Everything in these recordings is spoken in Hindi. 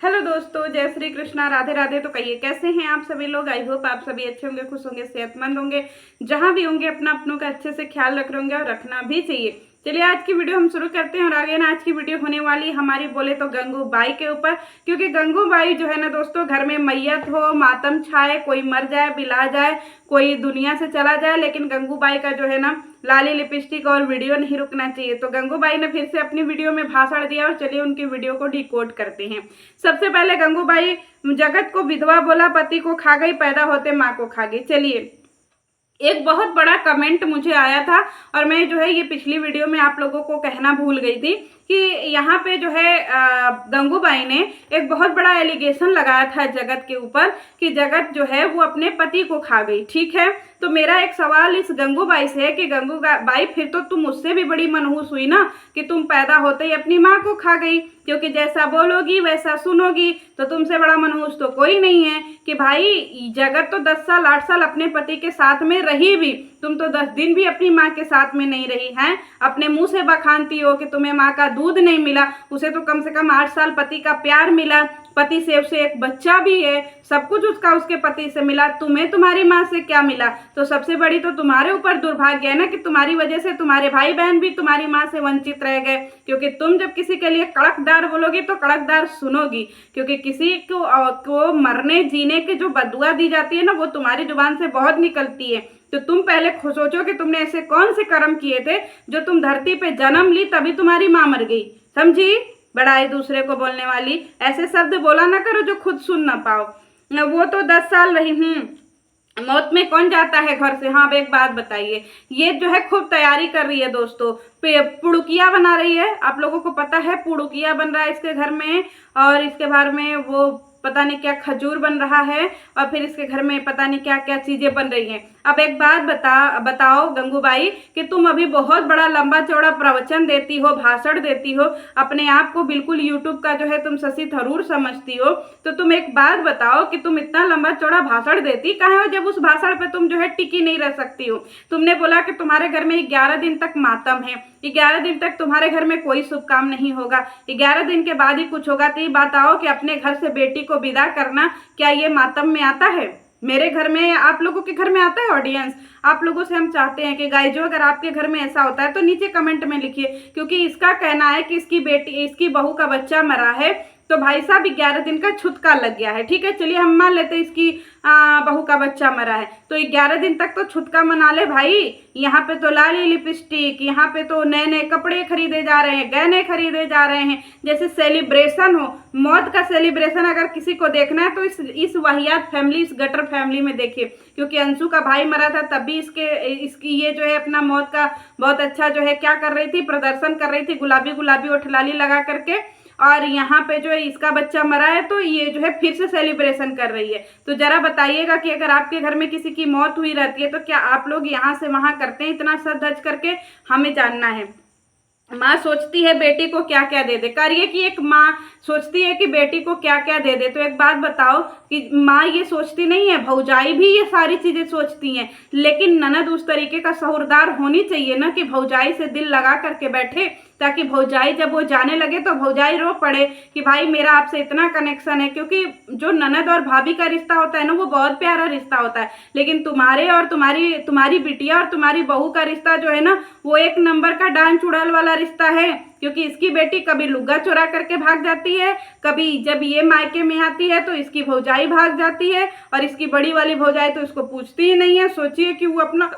हेलो दोस्तों, जय श्री कृष्णा, राधे राधे। तो कहिए कैसे हैं आप सभी लोग। आई होप आप सभी अच्छे होंगे, खुश होंगे, सेहतमंद होंगे। जहां भी होंगे अपना अपनों का अच्छे से ख्याल रख रहे होंगे और रखना भी चाहिए। चलिए आज की वीडियो हम शुरू करते हैं। और आगे ना आज की वीडियो होने वाली हमारी बोले तो गंगूबाई के ऊपर, क्योंकि गंगूबाई जो है ना दोस्तों, घर में मैयत हो, मातम छाए, कोई मर जाए, बिला जाए, कोई दुनिया से चला जाए, लेकिन गंगूबाई का जो है ना लाली लिपस्टिक और वीडियो नहीं रुकना चाहिए। तो गंगूबाई ने फिर से अपनी वीडियो में भाषण दिया और चलिए उनकी वीडियो को डिकोड करते हैं। सबसे पहले गंगूबाई जगत को विधवा बोला, पति को खा गई, पैदा होते माँ को खा गई। चलिए, एक बहुत बड़ा कमेंट मुझे आया था और मैं जो है ये पिछली वीडियो में आप लोगों को कहना भूल गई थी कि यहाँ पे जो है गंगूबाई ने एक बहुत बड़ा एलिगेशन लगाया था जगत के ऊपर कि जगत जो है वो अपने पति को खा गई। ठीक है, तो मेरा एक सवाल इस गंगूबाई से है कि गंगूबाई फिर तो तुम उससे भी बड़ी मनहूस हुई ना कि तुम पैदा होते ही अपनी माँ को खा गई, क्योंकि जैसा बोलोगी वैसा सुनोगी। तो तुमसे बड़ा मनहूस तो कोई नहीं है कि भाई जगत तो 10 साल 8 साल अपने पति के साथ में रही भी, तुम तो 10 दिन भी अपनी माँ के साथ में नहीं रही हैं। अपने मुंह से बखानती हो कि तुम्हें माँ का दूध नहीं मिला, उसे तो कम से कम 8 साल पति का प्यार मिला, पति से उसे एक बच्चा भी है, सब कुछ उसका उसके पति से मिला। तुम्हें तुम्हारी माँ से क्या मिला? तो सबसे बड़ी तो तुम्हारे ऊपर दुर्भाग्य है ना कि तुम्हारी वजह से तुम्हारे भाई बहन भी तुम्हारी माँ से वंचित रह गए। क्योंकि तुम जब किसी के लिए कड़कदार बोलोगी तो कड़कदार सुनोगी, क्योंकि किसी को मरने जीने की जो बदुआ दी जाती है ना वो तुम्हारी जुबान से बहुत निकलती है। तो तुम पहले सोचो कि तुमने ऐसे कौन से कर्म किए थे जो तुम धरती पे जन्म ली तभी तुम्हारी माँ मर गई। समझी? बड़ाई दूसरे को बोलने वाली, ऐसे शब्द बोला ना करो जो खुद सुन ना पाओ। वो तो 10 साल रही। मौत में कौन जाता है घर से? हाँ, अब एक बात बताइए, ये जो है खूब तैयारी कर रही है दोस्तों, पुड़ुकिया बना रही है। आप लोगों को पता है पुड़ुकिया बन रहा है इसके घर में, और इसके बारे में वो पता नहीं क्या खजूर बन रहा है, और फिर इसके घर में पता नहीं क्या क्या चीजें बन रही हैं। अब एक बात बताओ गंगूबाई कि तुम अभी बहुत बड़ा लंबा चौड़ा प्रवचन देती हो, भाषण देती हो, अपने आप को बिल्कुल यूट्यूब का जो है तुम शशि थरूर समझती हो। तो तुम एक बात बताओ कि तुम इतना लंबा चौड़ा भाषण देती काहे हो जब उस भाषण पे तुम जो है टिकी नहीं रह सकती हो? तुमने बोला कि तुम्हारे घर में 11 दिन तक मातम है, 11 दिन तक तुम्हारे घर में कोई शुभ काम नहीं होगा, 11 दिन के बाद ही कुछ होगा। तो ये बताओ कि अपने घर से बेटी को विदा करना क्या ये मातम में आता है? मेरे घर में, आप लोगों के घर में आता है? ऑडियंस, आप लोगों से हम चाहते हैं कि गाइस जो अगर आपके घर में ऐसा होता है तो नीचे कमेंट में लिखिए, क्योंकि इसका कहना है कि इसकी बहू का बच्चा मरा है तो भाई साहब 11 दिन का छुटका लग गया है। ठीक है, चलिए हम मान लेते हैं इसकी बहू का बच्चा मरा है तो 11 दिन तक तो छुटका मना ले भाई। यहाँ पे तो लाली लिपस्टिक, यहाँ पे तो नए नए कपड़े खरीदे जा रहे हैं, गहने खरीदे जा रहे हैं, जैसे सेलिब्रेशन हो। मौत का सेलिब्रेशन अगर किसी को देखना है तो इस वाहियात फैमिली, इस गटर फैमिली में देखिए, क्योंकि अंशु का भाई मरा था तब भी इसकी ये जो है अपना मौत का बहुत अच्छा जो है क्या कर रही थी, प्रदर्शन कर रही थी, गुलाबी गुलाबी ओठ लाली लगा करके। और यहाँ पे जो है इसका बच्चा मरा है तो ये जो है फिर से सेलिब्रेशन कर रही है। तो जरा बताइएगा कि अगर आपके घर में किसी की मौत हुई रहती है तो क्या आप लोग यहाँ से वहां करते हैं इतना सर धज करके? हमें जानना है। माँ सोचती है बेटी को क्या क्या दे दे, करिए कि एक माँ सोचती है कि बेटी को क्या क्या दे दे। तो एक बात बताओ कि माँ ये सोचती नहीं है, भौजाई भी ये सारी चीजें सोचती हैं, लेकिन ननद उस तरीके का सहूरदार होनी चाहिए ना कि भौजाई से दिल लगा करके बैठे, ताकि भौजाई जब वो जाने लगे तो भौजाई रो पड़े कि भाई मेरा आपसे इतना कनेक्शन है। क्योंकि जो ननद और भाभी का रिश्ता होता है ना वो बहुत प्यारा रिश्ता होता है, लेकिन तुम्हारे और तुम्हारी बिटिया और तुम्हारी बहू का रिश्ता जो है ना वो एक नंबर का डांस चुड़ैल वाला रिश्ता है। क्योंकि इसकी बेटी कभी लुग्गा चुरा करके भाग जाती है, कभी जब ये मायके में आती है तो इसकी भौजाई भाग जाती है, और इसकी बड़ी वाली भौजाई तो इसको पूछती ही नहीं है। सोचिए कि वो अपना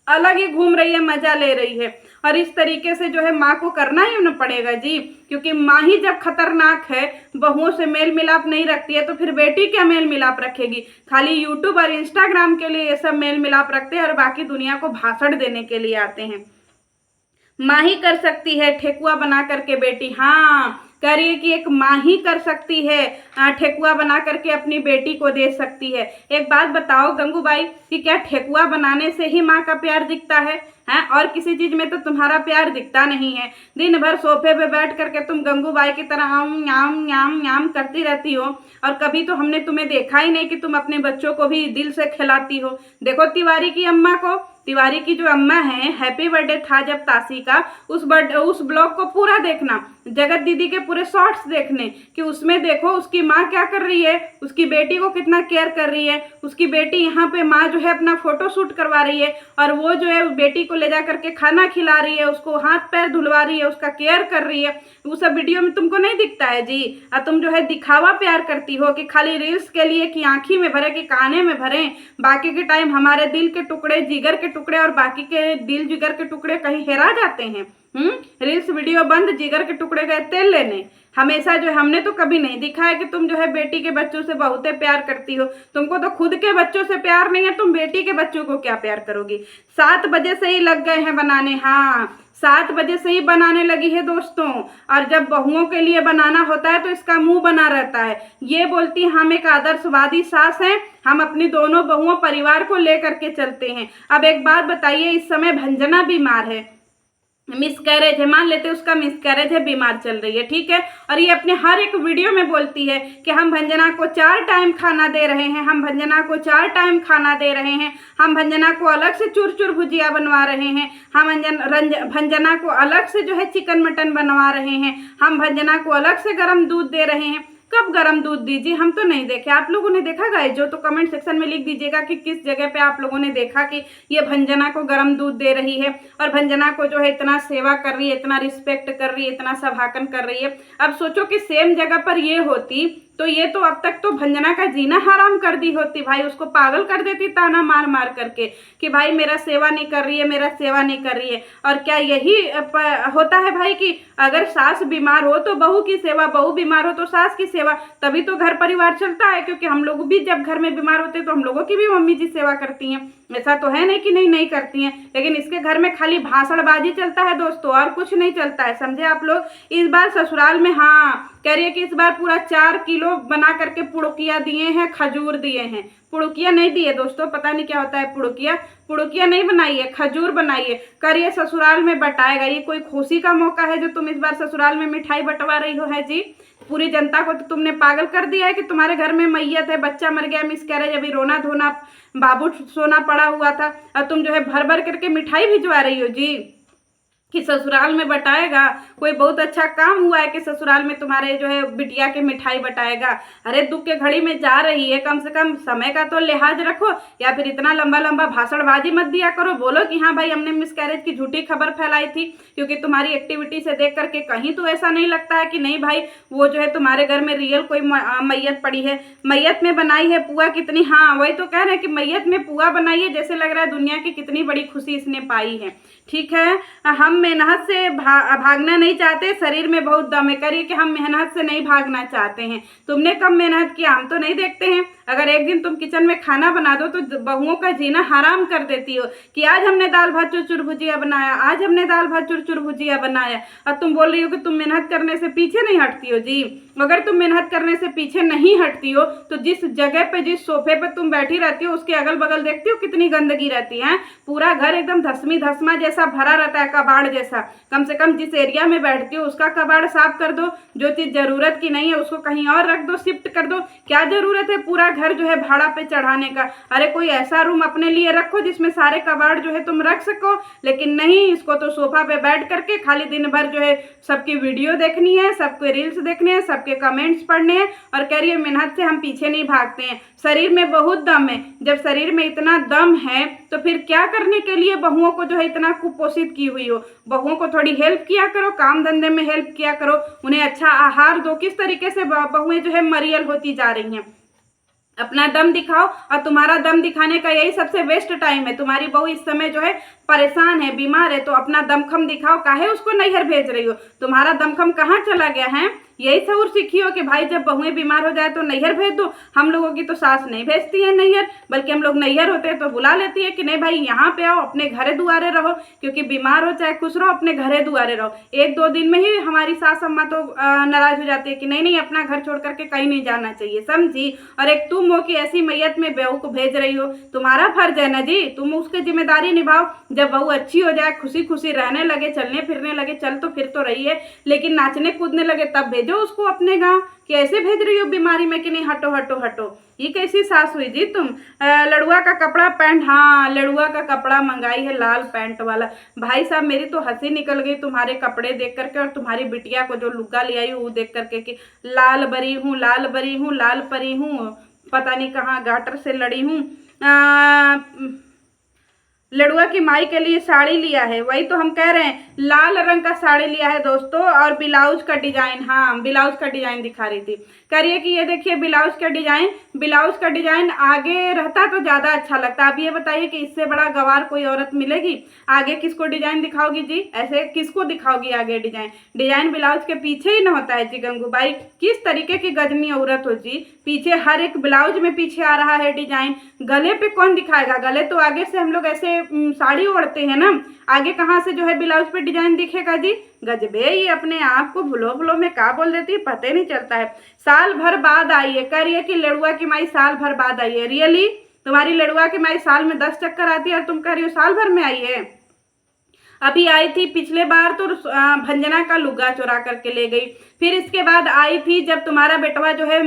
अलग ही घूम रही है, मजा ले रही है। और इस तरीके से जो है माँ को करना ही उन्हें पड़ेगा जी, क्योंकि माँ ही जब खतरनाक है, बहुओं से मेल मिलाप नहीं रखती है, तो फिर बेटी क्या मेल मिलाप रखेगी? खाली यूट्यूब और इंस्टाग्राम के लिए ये सब मेल मिलाप रखते हैं और बाकी दुनिया को भाषण देने के लिए आते हैं। माँ ही कर सकती है ठेकुआ बना करके बेटी, हाँ करिए कि एक माँ ही कर सकती है, ठेकुआ बना करके अपनी बेटी को दे सकती है। एक बात बताओ गंगूबाई कि क्या ठेकुआ बनाने से ही माँ का प्यार दिखता है? हैं, और किसी चीज में तो तुम्हारा प्यार दिखता नहीं है। दिन भर सोफे पे बैठ करके तुम गंगूबाई की तरह आम याम याम याम करती रहती हो, और कभी तो हमने तुम्हें देखा ही नहीं कि तुम अपने बच्चों को भी दिल से खिलाती हो। देखो तिवारी की अम्मा को, तिवारी की जो अम्मा है, हैप्पी बर्थडे था जब तासी का, उस ब्लॉग को पूरा देखना, जगत दीदी के पूरे शॉर्ट्स देखने, कि उसमें देखो उसकी माँ क्या कर रही है, उसकी बेटी को कितना केयर कर रही है। उसकी बेटी यहाँ पे माँ जो है अपना फोटो शूट करवा रही है, और वो जो है बेटी को ले जा करके खाना खिला रही है, उसको हाथ पैर धुलवा रही है, उसका केयर कर रही है। वो सब वीडियो में तुमको नहीं दिखता है जी। और तुम जो है दिखावा प्यार करती हो कि खाली रील्स के लिए, कि आंखी में भरे कि काने में भरे, बाकी के टाइम हमारे दिल के टुकड़े, जिगर के टुकड़े और बाकी के दिल जिगर के टुकड़े कहीं हेरा जाते हैं। रील्स वीडियो बंद, जिगर के टुकड़े गए तेल लेने। हमेशा जो है, हमने तो कभी नहीं दिखा है कि तुम जो है बेटी के बच्चों से बहुते प्यार करती हो। तुमको तो खुद के बच्चों से प्यार नहीं है, तुम बेटी के बच्चों को क्या प्यार करोगी। 7 बजे से ही लग गए हैं बनाने, हाँ 7 बजे से ही बनाने लगी है दोस्तों। और जब बहुओं के लिए बनाना होता है तो इसका मुंह बना रहता है। ये बोलती है हम एक आदर्शवादी सास हैं, हम अपनी दोनों बहुओं परिवार को लेकर के चलते हैं। अब एक बात बताइए, इस समय भंजना बीमार है, मिसकैरेज है, मान लेते उसका मिसकैरेज है, बीमार चल रही है, ठीक है, और ये अपने हर एक वीडियो में बोलती है कि हम भंजना को 4 टाइम खाना दे रहे हैं, हम भंजना को 4 टाइम खाना दे रहे हैं, हम भंजना को अलग से चूर चूर भुजिया बनवा रहे हैं, हम भंजना को अलग से जो है चिकन मटन बनवा रहे हैं, हम भंजना को अलग से गर्म दूध दे रहे हैं। कब गर्म दूध दीजिए, हम तो नहीं देखे। आप लोगों ने देखा गाइस, जो तो कमेंट सेक्शन में लिख दीजिएगा कि किस जगह पे आप लोगों ने देखा कि ये भंजना को गर्म दूध दे रही है और भंजना को जो है इतना सेवा कर रही है, इतना रिस्पेक्ट कर रही है, इतना सभाकन कर रही है। अब सोचो कि सेम जगह पर ये होती तो ये तो अब तक तो भंजना का जीना हराम कर दी होती भाई, उसको पागल कर देती ताना मार मार करके कि भाई मेरा सेवा नहीं कर रही है, मेरा सेवा नहीं कर रही है। और क्या यही होता है भाई कि अगर सास बीमार हो तो बहू की सेवा, बहू बीमार हो तो सास की सेवा, तभी तो घर परिवार चलता है। क्योंकि हम लोग भी जब घर में बीमार होते हैं तो हम लोगों की भी मम्मी जी सेवा करती हैं, ऐसा तो है नहीं कि नहीं करती हैं। लेकिन इसके घर में खाली भाषणबाजी चलता है दोस्तों, और कुछ नहीं चलता है, समझे आप लोग। इस बार ससुराल में, हाँ कह रही है कि इस बार पूरा 4 किलो बना करके पुड़ुकिया दिए हैं, खजूर दिए हैं। पुड़ुकिया नहीं दिए दोस्तों, पता नहीं क्या होता है पुड़ुकिया, पुड़ुकिया नहीं बनाई है, खजूर बनाई है। करिए ससुराल में बटाएगा, ये कोई खुशी का मौका है जो तुम इस बार ससुराल में मिठाई बंटवा रही हो है जी। पूरी जनता को तो तुमने पागल कर दिया है कि तुम्हारे घर में मैयत है, बच्चा मर गया, मिसकैरेज, अभी रोना धोना, बाबू सोना पड़ा हुआ था, और तुम जो है भर भर करके मिठाई भिजवा रही हो जी कि ससुराल में बटाएगा। कोई बहुत अच्छा काम हुआ है कि ससुराल में तुम्हारे जो है बिटिया के मिठाई बटाएगा। अरे दुख के घड़ी में जा रही है, कम से कम समय का तो लिहाज रखो, या फिर इतना लंबा लंबा भाषणबाजी मत दिया करो। बोलो कि हाँ भाई हमने मिसकैरेज की झूठी खबर फैलाई थी, क्योंकि तुम्हारी एक्टिविटी से देख करके कहीं तो ऐसा नहीं लगता है कि नहीं भाई वो जो है तुम्हारे घर में रियल कोई मैयत पड़ी है। मैयत में बनाई है पुआ कितनी, हाँ वही तो कह रहे हैं कि मैयत में पुआ बनाई है, जैसे लग रहा है दुनिया की कितनी बड़ी खुशी इसने पाई है। ठीक है, हम मेहनत से भागना नहीं चाहते, शरीर में बहुत दम है। करिए कि हम मेहनत से नहीं भागना चाहते हैं। तुमने कब मेहनत किया, हम तो नहीं देखते हैं। अगर एक दिन तुम किचन में खाना बना दो तो बहुओं का जीना हराम कर देती हो कि आज हमने दाल भात चुरचुर भुजिया बनाया, आज हमने दाल भात चुरचुर भुजिया बनाया, और तुम बोल रही हो कि तुम मेहनत करने से पीछे नहीं हटती हो जी। अगर तुम मेहनत करने से पीछे नहीं हटती हो तो जिस जगह पे, जिस सोफे पे तुम बैठी रहती हो उसके अगल बगल देखती हो कितनी गंदगी रहती है। पूरा घर एकदम धसमी धसमा जैसा भरा रहता है, कबाड़ जैसा। कम से कम जिस एरिया में बैठती हो उसका कबाड़ साफ कर दो, जो चीज जरूरत की नहीं है उसको कहीं और रख दो, शिफ्ट कर दो। क्या जरूरत है पूरा घर जो है भाड़ा पे चढ़ाने का। अरे कोई ऐसा रूम अपने लिए रखो जिसमें सारे कबाड़ जो है तुम रख सको। लेकिन नहीं, इसको तो सोफा पे बैठ करके खाली दिन भर जो है सबकी वीडियो देखनी है, सबके रील्स देखने हैं, सबके कमेंट्स पढ़ने हैं, और कह रही है मेहनत से हम पीछे नहीं भागते हैं। शरीर में बहुत दम है, जब शरीर में इतना दम है तो फिर क्या करने के लिए बहुओं को जो है इतना कुपोषित की हुई हो। बहुओं को थोड़ी हेल्प किया करो, काम धंधे में हेल्प किया करो, उन्हें अच्छा आहार दो। किस तरीके से बहुएं जो है मरियल होती जा रही हैं। अपना दम दिखाओ, और तुम्हारा दम दिखाने का यही सबसे बेस्ट टाइम है। तुम्हारी बहू इस समय जो है परेशान है, बीमार है, तो अपना दमखम दिखाओ। काहे उसको नैहर भेज रही हो, तुम्हारा दमखम कहाँ चला गया है। यही शऊर सीखी हो कि भाई जब बहुएं बीमार हो जाए तो नैहर भेज दो। हम लोगों की तो सास नहीं भेजती है नैहर, बल्कि हम लोग नैहर होते हैं तो बुला लेती है कि नहीं भाई यहाँ पे आओ, अपने घरे दुआरे रहो, क्योंकि बीमार हो चाहे खुश रहो, अपने घरे दुआरे रहो। 1-2 दिन में ही हमारी सास अम्मा तो नाराज हो जाती है कि नहीं नहीं अपना घर छोड़ करके कहीं नहीं जाना चाहिए, समझी। और एक तुम हो कि ऐसी मैयत में बहू को भेज रही हो, तुम्हारा फर्ज है ना जी, तुम उसकी जिम्मेदारी निभाओ। जब बहू अच्छी हो जाए, खुशी खुशी रहने लगे, चलने फिरने लगे, चल तो फिर तो रही है, लेकिन नाचने कूदने लगे तब भेजो उसको अपने गाँव। कि ऐसे भेज रही हो बीमारी में कि नहीं हटो हटो हटो, ये कैसी सास हुई जी तुम। लड़ुआ का कपड़ा पैंट, हाँ लड़ुआ का कपड़ा मंगाई है लाल पैंट वाला। भाई साहब मेरी तो हंसी निकल गई तुम्हारे कपड़े देख करके, और तुम्हारी बिटिया को जो लुग्गा ले आई वो देख करके कि लाल बरी हूँ लाल बरी हूँ लाल परी हूँ, पता नहीं कहाँ गाटर से लड़ी हूँ। लड़ुआ की माई के लिए साड़ी लिया है, वही तो हम कह रहे हैं, लाल रंग का साड़ी लिया है दोस्तों। और ब्लाउज का डिजाइन, हाँ ब्लाउज का डिजाइन दिखा रही थी, करिए कि ये देखिए ब्लाउज का डिजाइन। ब्लाउज का डिजाइन आगे रहता तो ज़्यादा अच्छा लगता। अब ये बताइए कि इससे बड़ा गवार कोई औरत मिलेगी। आगे किसको डिजाइन दिखाओगी जी, ऐसे किसको दिखाओगी आगे डिजाइन। डिजाइन ब्लाउज के पीछे ही ना होता है जी गंगूबाई, किस तरीके की गजनी औरत हो जी। पीछे हर एक ब्लाउज में पीछे आ रहा है डिजाइन, गले पे कौन दिखाएगा। गले तो आगे से हम लोग ऐसे साड़ी ओढ़ते हैं ना, आगे कहाँ से जो है ब्लाउज पे डिजाइन दिखेगा जी। गजबे, ये अपने आप को भुलो भुलो में क्या बोल देती है पता ही नहीं चलता है। साल भर बाद आई है, कह रही है कि लड़ुआ की माई साल भर बाद आई है। रियली, तुम्हारी लड़ुआ की माई साल में 10 चक्कर आती है और तुम कह रही हो साल भर में आई है। अभी आई थी पिछले बार तो भंजना का लुग्गा चुरा करके ले गई। फिर इसके बाद आई थी जब तुम्हारा बेटवा जो है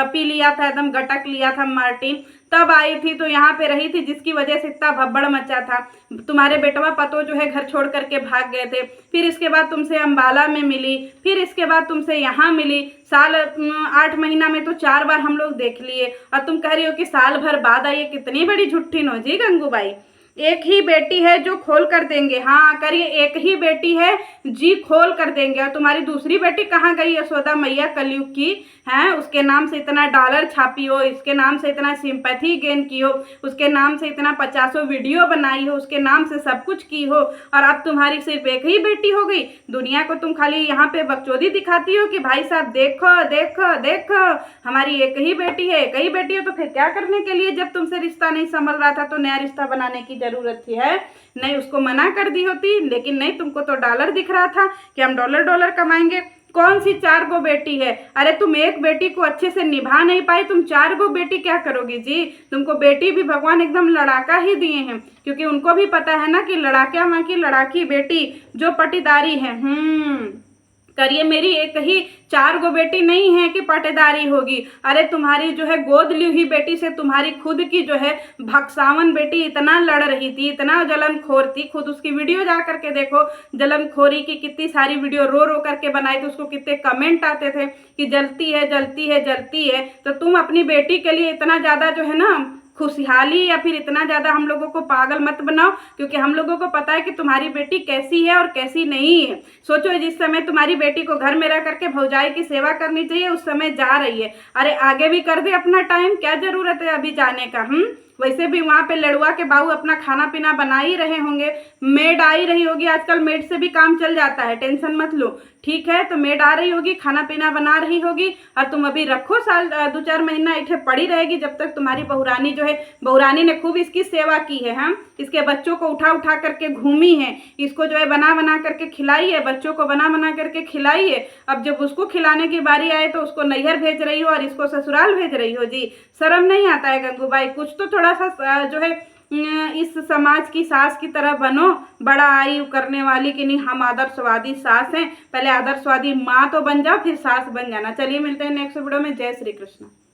पी लिया था, एकदम गटक लिया था मार्टिन, तब आई थी तो यहाँ पे रही थी, जिसकी वजह से इतना भब्बड़ मचा था। तुम्हारे बेटवा पतो जो है घर छोड़ करके भाग गए थे। फिर इसके बाद तुमसे अंबाला में मिली, फिर इसके बाद तुमसे यहाँ मिली। साल 8 महीना में तो 4 बार हम लोग देख लिए, और तुम कह रही हो कि साल भर बाद आई है। कितनी बड़ी झुट्ठी हो जी गंगूबाई। एक ही बेटी है जो खोल कर देंगे, हाँ करिए, एक ही बेटी है जी खोल कर देंगे। और तुम्हारी दूसरी बेटी कहाँ गई यशोदा मैया कलयुग की, हैं उसके नाम से इतना डॉलर छापी हो, इसके नाम से इतना सिंपैथी गेन की हो, उसके नाम से इतना 50 वीडियो बनाई हो, उसके नाम से सब कुछ की हो, और अब तुम्हारी सिर्फ एक ही बेटी हो गई। दुनिया को तुम खाली यहाँ पे बकचोदी दिखाती हो कि भाई साहब देखो देखो देखो हमारी एक ही बेटी है। एक ही बेटी हो तो फिर क्या करने के लिए, जब तुमसे रिश्ता नहीं संभल रहा था तो नया रिश्ता बनाने की जरूरत थी है नहीं, उसको मना कर दी होती। लेकिन नहीं, तुमको तो डॉलर दिख रहा था कि हम डॉलर डॉलर कमाएंगे। कौन सी 4 गो बेटी है, अरे तुम एक बेटी को अच्छे से निभा नहीं पाई, तुम 4 गो बेटी क्या करोगी जी। तुमको बेटी भी भगवान एकदम लड़ाका ही दिए हैं, क्योंकि उनको भी पता है ना कि लड़ाकिया माँ की लड़ाकी बेटी जो पटीदारी है। करिए, मेरी एक ही 4 गो बेटी नहीं है कि पटेदारी होगी। अरे तुम्हारी जो है गोद ली हुई बेटी से तुम्हारी खुद की जो है भक्सावन बेटी इतना लड़ रही थी, इतना जलनखोर थी। खुद उसकी वीडियो जा करके देखो, जलनखोरी की कितनी सारी वीडियो रो रो करके बनाई थी, उसको कितने कमेंट आते थे कि जलती है जलती है जलती है। तो तुम अपनी बेटी के लिए इतना ज़्यादा जो है ना खुशहाली या फिर इतना ज़्यादा हम लोगों को पागल मत बनाओ, क्योंकि हम लोगों को पता है कि तुम्हारी बेटी कैसी है और कैसी नहीं है। सोचो, जिस समय तुम्हारी बेटी को घर में रह करके भौजाई की सेवा करनी चाहिए उस समय जा रही है। अरे आगे भी कर दे अपना टाइम, क्या ज़रूरत है अभी जाने का। वैसे भी वहाँ पे लड़ुआ के बाबू अपना खाना पीना बना ही रहे होंगे, मेड आ ही रही होगी। आजकल मेड से भी काम चल जाता है, टेंशन मत लो, ठीक है। तो मेड आ रही होगी, खाना पीना बना रही होगी, और तुम अभी रखो, साल 2-4 महीना इठे पड़ी रहेगी, जब तक तुम्हारी बहुरानी जो है, बहुरानी ने खूब इसकी सेवा की है। हम इसके बच्चों को उठा उठा करके घूमी है, इसको जो है बना बना करके खिलाई है, बच्चों को बना बना करके खिलाई है। अब जब उसको खिलाने की बारी आए तो उसको नैहर भेज रही हो और इसको ससुराल भेज रही हो जी। शर्म नहीं आता है गंगूबाई? कुछ तो थोड़ा सा जो है इस समाज की सास की तरह बनो, बड़ा आयु करने वाली कि नहीं हम आदर्शवादी सास हैं। पहले आदर्शवादी माँ तो बन जाओ, फिर सास बन जाना। चलिए मिलते हैं नेक्स्ट वीडियो में। जय श्री कृष्ण।